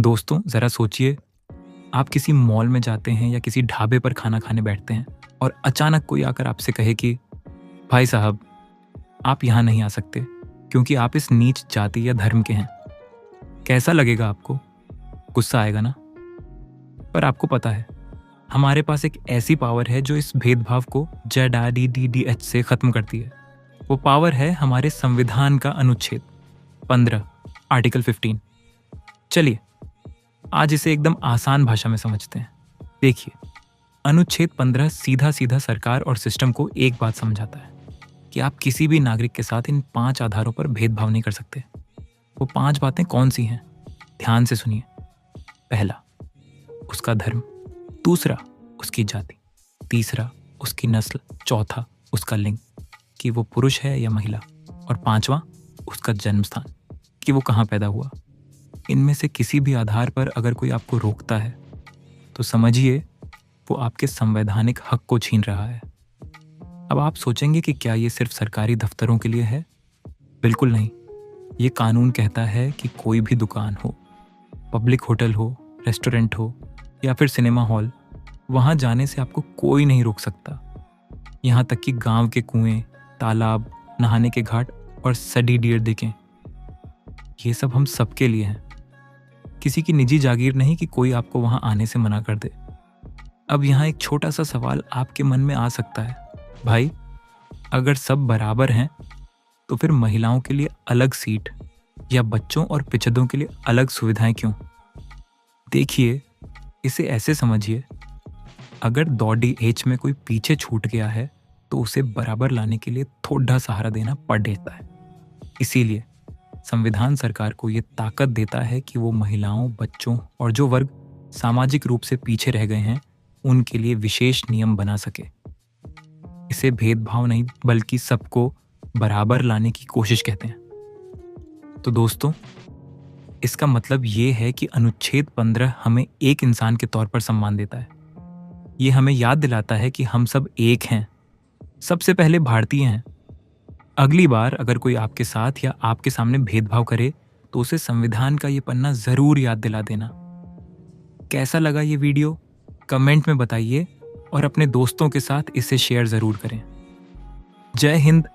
दोस्तों ज़रा सोचिए, आप किसी मॉल में जाते हैं या किसी ढाबे पर खाना खाने बैठते हैं और अचानक कोई आकर आपसे कहे कि भाई साहब, आप यहाँ नहीं आ सकते क्योंकि आप इस नीच जाति या धर्म के हैं। कैसा लगेगा आपको? गुस्सा आएगा ना? पर आपको पता है, हमारे पास एक ऐसी पावर है जो इस भेदभाव को ZRDDDH से खत्म करती है। वो पावर है हमारे संविधान का अनुच्छेद 15, आर्टिकल 15। चलिए आज इसे एकदम आसान भाषा में समझते हैं। देखिए, अनुच्छेद 15 सीधा सीधा सरकार और सिस्टम को एक बात समझाता है कि आप किसी भी नागरिक के साथ इन 5 आधारों पर भेदभाव नहीं कर सकते। वो 5 बातें कौन सी हैं? ध्यान से सुनिए। पहला, उसका धर्म। दूसरा, उसकी जाति। तीसरा, उसकी नस्ल। चौथा, उसका लिंग, कि वो पुरुष है या महिला। और 5वां, उसका जन्म स्थान, कि वो कहाँ पैदा हुआ। इनमें से किसी भी आधार पर अगर कोई आपको रोकता है तो समझिए वो आपके संवैधानिक हक को छीन रहा है। अब आप सोचेंगे कि क्या ये सिर्फ सरकारी दफ्तरों के लिए है? बिल्कुल नहीं। ये कानून कहता है कि कोई भी दुकान हो, पब्लिक होटल हो, रेस्टोरेंट हो या फिर सिनेमा हॉल, वहाँ जाने से आपको कोई नहीं रोक सकता। यहाँ तक कि गांव के कुएं, तालाब, नहाने के घाट और सड़ी डियर दिखें, ये सब हम सबके लिए हैं। किसी की निजी जागीर नहीं कि कोई आपको वहां आने से मना कर दे। अब यहाँ एक छोटा सा सवाल आपके मन में आ सकता है, भाई अगर सब बराबर हैं तो फिर महिलाओं के लिए अलग सीट या बच्चों और पिछड़ों के लिए अलग सुविधाएं क्यों? देखिए, इसे ऐसे समझिए, अगर दौड़ी एज में कोई पीछे छूट गया है तो उसे बराबर लाने के लिए थोड़ा सहारा देना पड़ जाता है। इसीलिए संविधान सरकार को ये ताकत देता है कि वो महिलाओं, बच्चों और जो वर्ग सामाजिक रूप से पीछे रह गए हैं उनके लिए विशेष नियम बना सके। इसे भेदभाव नहीं बल्कि सबको बराबर लाने की कोशिश कहते हैं। तो दोस्तों, इसका मतलब ये है कि अनुच्छेद 15 हमें एक इंसान के तौर पर सम्मान देता है। ये हमें याद दिलाता है कि हम सब एक हैं, सबसे पहले भारतीय हैं। अगली बार अगर कोई आपके साथ या आपके सामने भेदभाव करे तो उसे संविधान का ये पन्ना जरूर याद दिला देना। कैसा लगा ये वीडियो? कमेंट में बताइए और अपने दोस्तों के साथ इसे शेयर जरूर करें। जय हिंद,